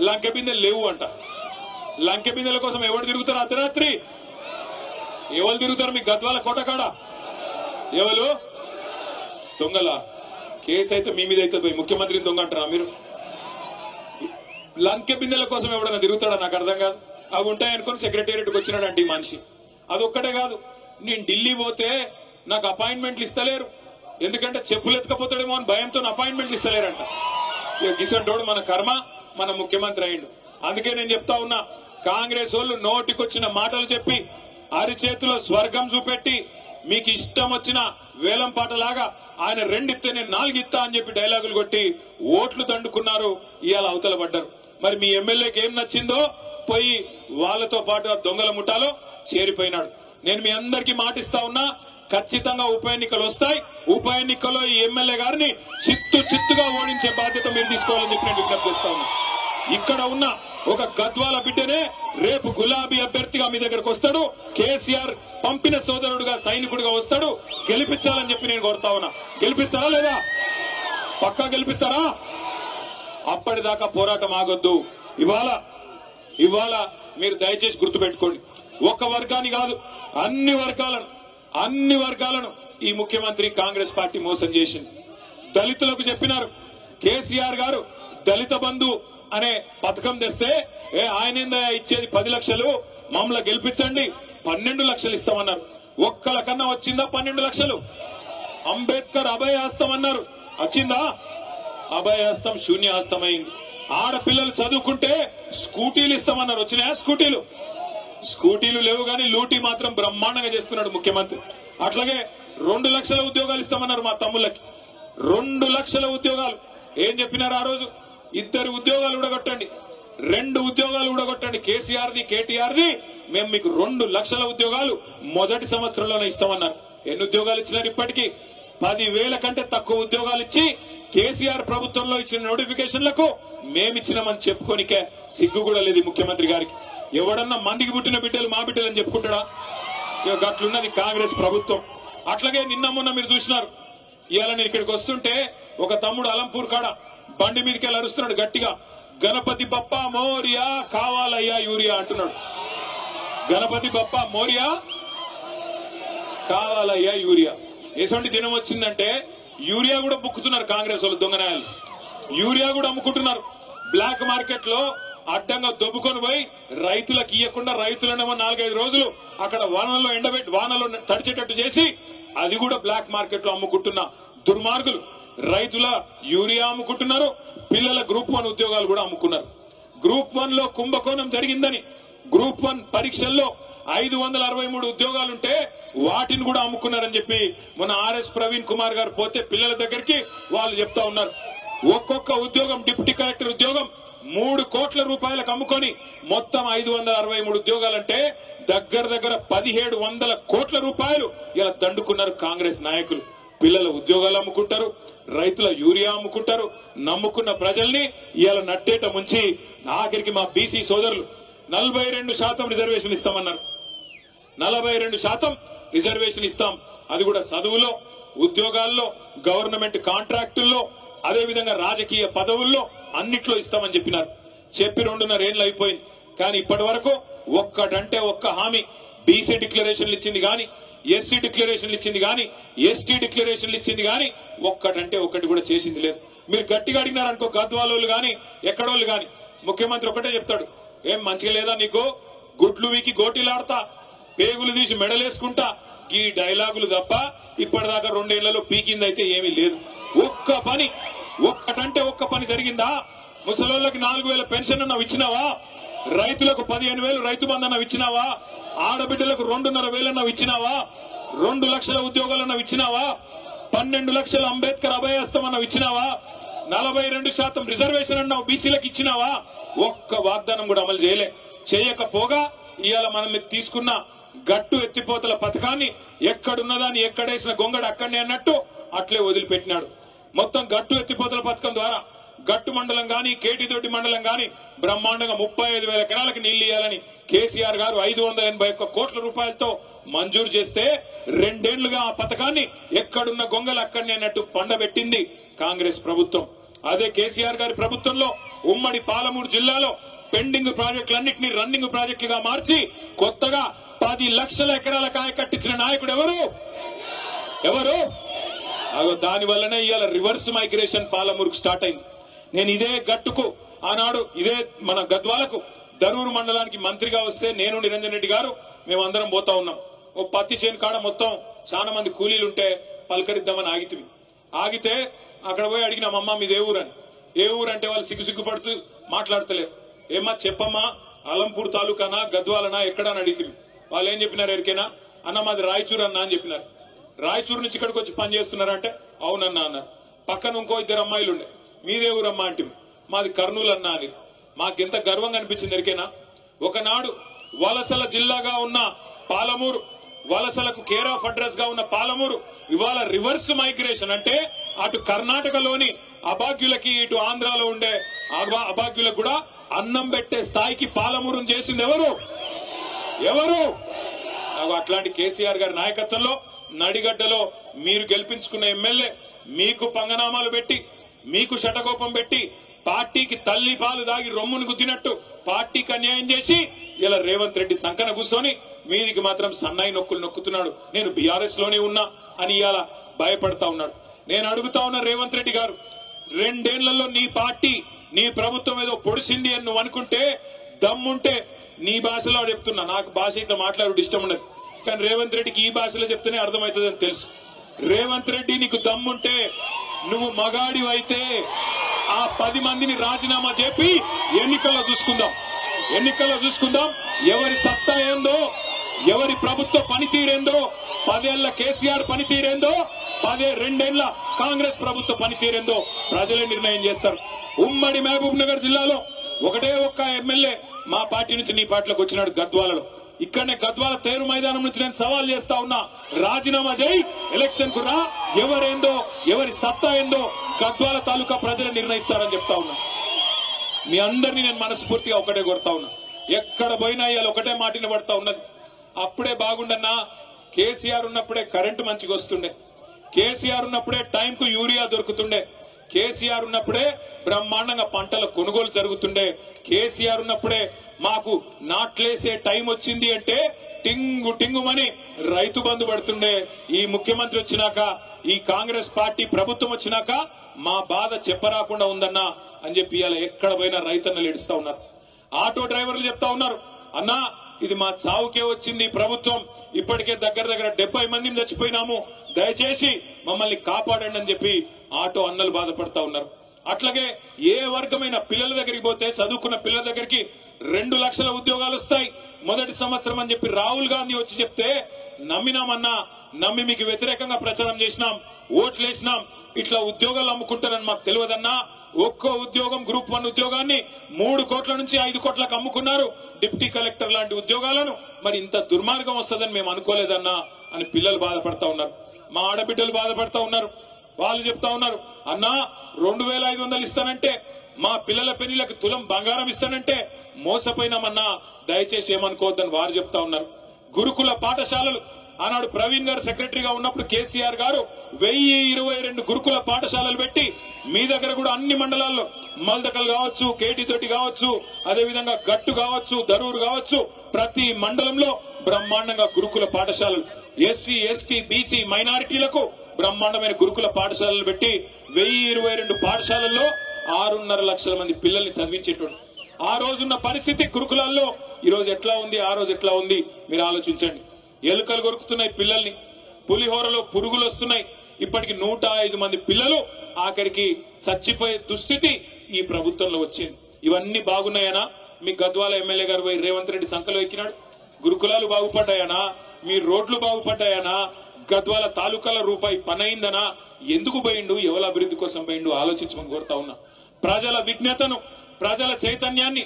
లంకె బిందెలు లేవు అంట. లంకె బిందెల కోసం ఎవరు తిరుగుతారు అర్ధరాత్రి? ఎవరు తిరుగుతారు మీ గద్వాల కోటకాడ? ఎవరు దొంగల? కేసు అయితే మీ మీద అయితే ముఖ్యమంత్రిని దొంగ అంటారా మీరు? లంకె బిందెల కోసం ఎవడన్నా తిరుగుతాడా? నాకు అర్థం కాదు. అవి ఉంటాయనుకుని సెక్రటేరియట్కి వచ్చినాడంటే ఈ మనిషి. అదొక్కటే కాదు, నేను ఢిల్లీ పోతే నాకు అపాయింట్మెంట్లు ఇస్తలేరు, ఎందుకంటే చెప్పులు ఎత్తుకపోతాడేమో అని భయంతో అపాయింట్మెంట్లు ఇస్తలేరంట. గిసంటోడు మన కర్మ, మన ముఖ్యమంత్రి అయ్యిండు. అందుకే నేను చెప్తా ఉన్నా, కాంగ్రెస్ వాళ్ళు నోటికొచ్చిన మాటలు చెప్పి అరిచేతిలో స్వర్గం చూపెట్టి మీకు ఇష్టం వచ్చిన వేలం పాటలాగా ఆయన 2 ఇస్తే నేను 4 ఇస్తా అని చెప్పి డైలాగులు కొట్టి ఓట్లు దండుకున్నారు. ఇవాళ అవతల పడ్డారు. మరి మీ ఎమ్మెల్యేకి ఏం నచ్చిందో పోయి వాళ్ళతో పాటు ఆ దొంగల ముఠాలో చేరిపోయినాడు. నేను మీ అందరికీ మాటిస్తా ఉన్నా, ఖచ్చితంగా ఉప ఎన్నికలు వస్తాయి. ఉప ఎన్నికల్లో ఈ ఎమ్మెల్యే గారిని చిత్తుగా ఓడించే బాధ్యత మీరు తీసుకోవాలని చెప్పి నేను విజ్ఞప్తి చేస్తా ఉన్నా. ఇక్కడ ఉన్న ఒక గద్వాల బిడ్డనే రేపు గులాబీ అభ్యర్థిగా మీ దగ్గరకు వస్తాడు. కేసీఆర్ పంపిన సోదరుడుగా సైనికుడిగా వస్తాడు. గెలిపించాలని చెప్పి నేను కోరుతా ఉన్నా. గెలిపిస్తారా లేదా? పక్కా గెలిపిస్తారా? అప్పటిదాకా పోరాటం ఆగొద్దు. ఇవాళ మీరు దయచేసి గుర్తుపెట్టుకోండి, ఒక వర్గాన్ని కాదు అన్ని వర్గాలను ఈ ముఖ్యమంత్రి కాంగ్రెస్ పార్టీ మోసం చేసింది. దళితులకు చెప్పినారు, కేసీఆర్ గారు దళిత బంధు అనే పథకం తెస్తే ఆయనేందా ఇచ్చేది 10 లక్షలు, మమ్మల్ని గెలిపించండి 12 లక్షలు ఇస్తామన్నారు. ఒక్కల కన్నా వచ్చిందా 12 లక్షలు? అంబేద్కర్ అభయహస్తం అన్నారు, వచ్చిందా? అభయహస్తం శూన్యహస్తమైంది. ఆడపిల్లలు చదువుకుంటే స్కూటీలు ఇస్తామన్నారు, వచ్చినాయా స్కూటీలు? స్కూటీలు లేవు గాని లూటీ మాత్రం బ్రహ్మాండంగా చేస్తున్నాడు ముఖ్యమంత్రి. అట్లాగే 2 లక్షల ఉద్యోగాలు ఇస్తామన్నారు మా తమ్ముళ్ళకి. 2 లక్షల ఉద్యోగాలు ఏం చెప్పినారు ఆ రోజు? 2 ఉద్యోగాలు ఊడగొట్టండి, 2 ఉద్యోగాలు ఊడగొట్టండి, కేసీఆర్ది కేటీఆర్ది, మేము మీకు 2 లక్షల ఉద్యోగాలు మొదటి సంవత్సరంలోనే ఇస్తామన్నారు. ఎన్ని ఉద్యోగాలు ఇచ్చినారు? ఇప్పటికీ 10,000 కంటే తక్కువ ఉద్యోగాలు ఇచ్చి కేసీఆర్ ప్రభుత్వంలో ఇచ్చిన నోటిఫికేషన్లకు మేమిచ్చినామని చెప్పుకోనికే సిగ్గు కూడా లేదు ముఖ్యమంత్రి గారికి. ఎవడన్నా మందికి పుట్టిన బిడ్డలు మా బిడ్డలు అని చెప్పుకుంటాడా? గట్లున్నది కాంగ్రెస్ ప్రభుత్వం. అట్లాగే నిన్న మొన్న మీరు చూసినారు, ఇవాళ నేను ఇక్కడికి వస్తుంటే ఒక తమ్ముడు అలంపూర్ కాడ బండి మీదకి వెళ్ళి అరుస్తున్నాడు గట్టిగా, గణపతి బప్ప మోరియా కావాలయ్యా యూరియా అంటున్నాడు. గణపతి బప్ప మోరియా కావాలయ్యా యూరియా. ఎటువంటి దినం వచ్చిందంటే యూరియా కూడా బుక్కుతున్నారు కాంగ్రెస్ వాళ్ళు, దొంగనాయాలు. యూరియా కూడా అమ్ముకుంటున్నారు బ్లాక్ మార్కెట్ లో. అడ్డంగా దొబ్బుకొని పోయి రైతులకు ఇవ్వకుండా రైతులనేమో 4-5 రోజులు అక్కడ వానల్లో ఎండబెట్టి వానలో తడిచేటట్టు చేసి అది కూడా బ్లాక్ మార్కెట్ లో అమ్ముకుంటున్న దుర్మార్గులు రైతుల యూరియా అమ్ముకుంటున్నారు. పిల్లల గ్రూప్ 1 ఉద్యోగాలు కూడా అమ్ముకున్నారు. గ్రూప్ 1 లో కుంభకోణం జరిగిందని గ్రూప్ 1 పరీక్షల్లో 563 ఉద్యోగాలుంటే వాటిని కూడా అమ్ముకున్నారని చెప్పి మన ఆర్ఎస్ ప్రవీణ్ కుమార్ గారు పోతే పిల్లల దగ్గరికి వాళ్ళు చెప్తా ఉన్నారు. ఒక్కొక్క ఉద్యోగం, డిప్యూటీ కలెక్టర్ ఉద్యోగం 3 కోట్ల రూపాయలకు అమ్ముకొని మొత్తం 563 ఉద్యోగాలంటే దగ్గర 1700 కోట్ల రూపాయలు ఇలా దండుకున్నారు కాంగ్రెస్ నాయకులు. పిల్లల ఉద్యోగాలు అమ్ముకుంటారు, రైతుల యూరియా అమ్ముకుంటారు. నమ్ముకున్న ప్రజల్ని ఇవాళ నట్టేట ముంచి ఆఖరికి మా బీసీ సోదరులు 42% రిజర్వేషన్ ఇస్తామన్నారు. 42% రిజర్వేషన్ ఇస్తాం, అది కూడా చదువులో, ఉద్యోగాల్లో, గవర్నమెంట్ కాంట్రాక్టుల్లో, అదేవిధంగా రాజకీయ పదవుల్లో అన్నిట్లో ఇస్తామని చెప్పినారు. చెప్పి 2.5 ఏళ్లు అయిపోయింది. కానీ ఇప్పటి వరకు ఒక్కటంటే ఒక్క హామీ, బీసీ డిక్లరేషన్లు ఇచ్చింది గాని, ఎస్సీ డిక్లరేషన్లు ఇచ్చింది గాని, ఎస్టీ డిక్లరేషన్లు ఇచ్చింది గాని ఒక్కటంటే ఒక్కటి కూడా చేసింది లేదు. మీరు గట్టిగా అడిగినారనుకో గద్వాలోళ్ళు గాని ఎక్కడోళ్ళు గాని ముఖ్యమంత్రి ఒకటే చెప్తాడు, ఏం మంచిగా లేదా నీకు, గుడ్లు వీకి గోటీలాడతా, పేగులు తీసి మెడలేసుకుంటా, ఈ డైలాగులు తప్ప ఇప్పటిదాకా 2 ఏళ్లలో పీకిందైతే ఏమీ లేదు. ఒక్కటంటే ఒక్క పని జరిగిందా? ముసలోళ్ళకి 4,000 పెన్షన్ అన్నావు ఇచ్చినావా? రైతులకు 15,000 రైతు బంధు అన్నావు ఇచ్చినావా? ఆడబిడ్డలకు 2,500 అన్నావు ఇచ్చినావా? 2 లక్షల ఉద్యోగాలు అన్నావు ఇచ్చినావా? 12 లక్షల అంబేద్కర్ అభయహస్తం అన్నావు ఇచ్చినావా? 42% రిజర్వేషన్ అన్నావు బీసీలకు ఇచ్చినావా? ఒక్క వాగ్దానం కూడా అమలు చేయకపోగా ఇవాళ మనం తీసుకున్న గట్టు ఎత్తిపోతల పథకాన్ని ఎక్కడున్నదాన్ని ఎక్కడేసిన గొంగడ అక్కడనే అన్నట్టు అట్లే వదిలిపెట్టినాడు. మొత్తం గట్టు ఎత్తిపోతల పథకం ద్వారా గట్టు మండలం గాని, కేటీతోటి మండలం గాని బ్రహ్మాండంగా 35,000 ఎకరాలకు నీళ్లు ఇవ్వాలని కేసీఆర్ గారు 581 కోట్ల రూపాయలతో మంజూరు చేస్తే 2 ఏళ్లుగా ఆ పథకాన్ని ఎక్కడున్న గొంగలు అక్కడనే అన్నట్టు పండబెట్టింది కాంగ్రెస్ ప్రభుత్వం. అదే కేసీఆర్ గారి ప్రభుత్వంలో ఉమ్మడి పాలమూరు జిల్లాలో పెండింగ్ ప్రాజెక్టులన్నింటినీ రన్నింగ్ ప్రాజెక్టులుగా మార్చి కొత్తగా 10 లక్షల ఎకరాల కాయ కట్టించిన నాయకుడు ఎవరు? దాని వల్లనే ఇవాళ రివర్స్ మైగ్రేషన్ పాలమూరుకు స్టార్ట్ అయింది. నేను ఇదే గట్టుకు ఆనాడు ఇదే మన గద్వాలకు దరూరు మండలానికి మంత్రిగా వస్తే నేను నిరంజన్ రెడ్డి గారు మేమందరం పోతా ఉన్నాం. ఓ పత్తి చేను కాడ మొత్తం చాలా మంది కూలీలుంటే పలకరిద్దామని ఆగితే అక్కడ పోయి అడిగిన అమ్మ మీది ఏ ఊరు అని. ఏ ఊరు అంటే వాళ్ళు సిగ్గుపడుతూ మాట్లాడతలేరు. ఏమా చెప్పమ్మా అలంపూర్ తాలూకానా గద్వాలనా ఎక్కడా అని అడిగితే వాళ్ళు ఏం చెప్పినారు ఎరికేనా? అన్న మాది రాయచూరు అన్నా అని చెప్పినారు. రాయచూరు నుంచి ఇక్కడికి వచ్చి పని చేస్తున్నారంటే అవునన్నా అన్నారు. పక్కన ఇంకో 2 అమ్మాయిలు ఉండే మీదే ఊరమ్మా అంటే మాది కర్నూలు అన్నా అని. మాకెంత గర్వంగా అనిపించింది ఎరికేనా? ఒకనాడు వలసల జిల్లాగా ఉన్న పాలమూరు, వలసలకు కేర్ ఆఫ్ అడ్రస్ గా ఉన్న పాలమూరు ఇవాళ రివర్స్ మైగ్రేషన్ అంటే అటు కర్ణాటకలోని అభాగ్యులకి ఇటు ఆంధ్రాలో ఉండే అభాగ్యులకు కూడా అన్నం పెట్టే స్థాయికి పాలమూరును చేసింది ఎవరు? అట్లాంటి కేసీఆర్ గారి నాయకత్వంలో నడిగడ్డలో మీరు గెలిపించుకున్న ఎమ్మెల్యే మీకు పంగనామాలు పెట్టి మీకు శటకోపం పెట్టి పార్టీకి తల్లి పాలు దాగి రొమ్మును గుద్దినట్టు పార్టీకి అన్యాయం చేసి ఇలా రేవంత్ రెడ్డి సంకన కూర్చొని మీదికి మాత్రం సన్నాయి నొక్కులు నొక్కుతున్నాడు. నేను బీఆర్ఎస్ లోనే ఉన్నా అని ఇవాళ భయపడతా ఉన్నాడు. నేను అడుగుతా ఉన్నా రేవంత్ రెడ్డి గారు, 2 ఏళ్లలో నీ పార్టీ నీ ప్రభుత్వం ఏదో పొడిసింది అని నువ్వు అనుకుంటే దమ్ముంటే నీ భాషలో చెప్తున్నా. నాకు భాష ఇట్లా మాట్లాడు ఇష్టం ఉండదు, కానీ రేవంత్ రెడ్డికి ఈ భాషలో చెప్తేనే అర్థమవుతుంది అని తెలుసు. రేవంత్ రెడ్డి నీకు దమ్ముంటే నువ్వు మగాడివైతే ఆ 10 మందిని రాజీనామా చెప్పి ఎన్నికల్లో చూసుకుందాం ఎవరి సత్తా ఏందో, ఎవరి ప్రభుత్వ పనితీరేందో, 10 ఏళ్ల కేసీఆర్ పనితీరేందో, 2 ఏళ్ల కాంగ్రెస్ ప్రభుత్వ పనితీరేందో ప్రజలే నిర్ణయం చేస్తారు. ఉమ్మడి మహబూబ్ నగర్ జిల్లాలో ఒకటే ఒక్క ఎమ్మెల్యే మా పార్టీ నుంచి నీ పార్టీలోకి వచ్చినాడు గద్వాలలో. ఇక్కడనే గద్వాల తేరు మైదానం నుంచి నేను సవాల్ చేస్తా ఉన్నా, రాజీనామా చేయి, ఎలక్షన్ కు రా, ఎవరేందో ఎవరి సత్తా ఏందో గద్వాల తాలూకా ప్రజలు నిర్ణయిస్తారని చెప్తా ఉన్నా. మీ అందరినీ నేను మనస్ఫూర్తిగా ఒకటే కొడతా ఉన్నా. ఎక్కడ పోయినా ఇవాళ ఒకటే మాటిని పడతా ఉన్నది. అప్పుడే బాగుండన్నా, కేసీఆర్ ఉన్నప్పుడే కరెంటు మంచిగా వస్తుండే, కేసీఆర్ ఉన్నప్పుడే టైంకు యూరియా దొరుకుతుండే, కేసీఆర్ ఉన్నప్పుడే బ్రహ్మాండంగా పంటల కొనుగోలు జరుగుతుండే, కేసీఆర్ ఉన్నప్పుడే మాకు నాట్లేసే టైం వచ్చింది అంటే టింగు టింగుమని రైతు బంధు పడుతుండే. ఈ ముఖ్యమంత్రి వచ్చినాక, ఈ కాంగ్రెస్ పార్టీ ప్రభుత్వం వచ్చినాక మా బాధ చెప్పరాకుండా ఉందన్నా అని చెప్పి ఇలా ఎక్కడ పోయినా రైతన్నలు ఏడుస్తా ఉన్నారు. ఆటో డ్రైవర్లు చెప్తా ఉన్నారు, అన్నా ఇది మా చావుకే వచ్చింది ప్రభుత్వం, ఇప్పటికే దగ్గర 70 మందిని చచ్చిపోయినాము, దయచేసి మమ్మల్ని కాపాడండి అని చెప్పి ఆటో అన్నలు బాధపడతా ఉన్నారు. అట్లాగే ఏ వర్గమైన పిల్లల దగ్గరికి పోతే, చదువుకున్న పిల్లల దగ్గరికి 2 లక్షల ఉద్యోగాలు వస్తాయి మొదటి సంవత్సరం అని చెప్పి రాహుల్ గాంధీ వచ్చి చెప్తే నమ్మినామన్నా, నమ్మి మీకు వ్యతిరేకంగా ప్రచారం చేసినాం, ఓట్లేసినాం. ఇట్లా ఉద్యోగాలు అమ్ముకుంటారని మాకు తెలియదన్నా. ఒక్కో ఉద్యోగం గ్రూప్ 1 ఉద్యోగాన్ని 3 కోట్ల నుంచి 5 కోట్లకు అమ్ముకున్నారు, డిప్యూటీ కలెక్టర్ లాంటి ఉద్యోగాలను. మరి ఇంత దుర్మార్గం వస్తుందని మేము అనుకోలేదన్నా అని పిల్లలు బాధపడతా ఉన్నారు, మా ఆడబిడ్డలు బాధపడతా ఉన్నారు. వాళ్ళు చెప్తా ఉన్నారు, అన్నా 2500 ఇస్తానంటే, మా పిల్లల పెళ్లిలకు తులం బంగారం ఇస్తానంటే మోసపోయినామన్నా, దయచేసి ఏమనుకోవద్దని వారు చెప్తా ఉన్నారు. గురుకుల పాఠశాలలు ఆనాడు ప్రవీణ్ గారు సెక్రటరీగా ఉన్నప్పుడు కేసీఆర్ గారు 1022 గురుకుల పాఠశాలలు పెట్టి మీ దగ్గర కూడా అన్ని మండలాల్లో మల్దకల్ కావచ్చు, కేటీతోటి కావచ్చు, అదేవిధంగా గట్టు కావచ్చు, దరూరు కావచ్చు, ప్రతి మండలంలో బ్రహ్మాండంగా గురుకుల పాఠశాలలు, ఎస్సీ ఎస్టీ బీసీ మైనారిటీలకు బ్రహ్మాండమైన గురుకుల పాఠశాలలు పెట్టి 1022 పాఠశాలల్లో 6.5 లక్షల మంది పిల్లల్ని చదివించేటోడు. ఆ రోజున్న పరిస్థితి గురుకులాల్లో ఈ రోజు ఎట్లా ఉంది, ఆ రోజు ఎట్లా ఉంది మీరు ఆలోచించండి. ఎలుకలు కొరుకుతున్నాయి పిల్లల్ని, పులిహోరలో పురుగులు వస్తున్నాయి. ఇప్పటికి 105 మంది పిల్లలు ఆఖరికి చచ్చిపోయే దుస్థితి ఈ ప్రభుత్వంలో వచ్చింది. ఇవన్నీ బాగున్నాయనా? మీ గద్వాల ఎమ్మెల్యే గారు పోయి రేవంత్ రెడ్డి సంఖలో ఎక్కినాడు. గురుకులాలు బాగుపడ్డాయనా? మీ రోడ్లు బాగుపడ్డాయనా? గద్వాల తాలూకాల రూపాయి పనైందనా? ఎందుకు పోయిండు, ఎవరి అభివృద్ధి కోసం పోయిండు ఆలోచించమని కోరుతా ఉన్నా. ప్రజల విజ్ఞతను, ప్రజల చైతన్యాన్ని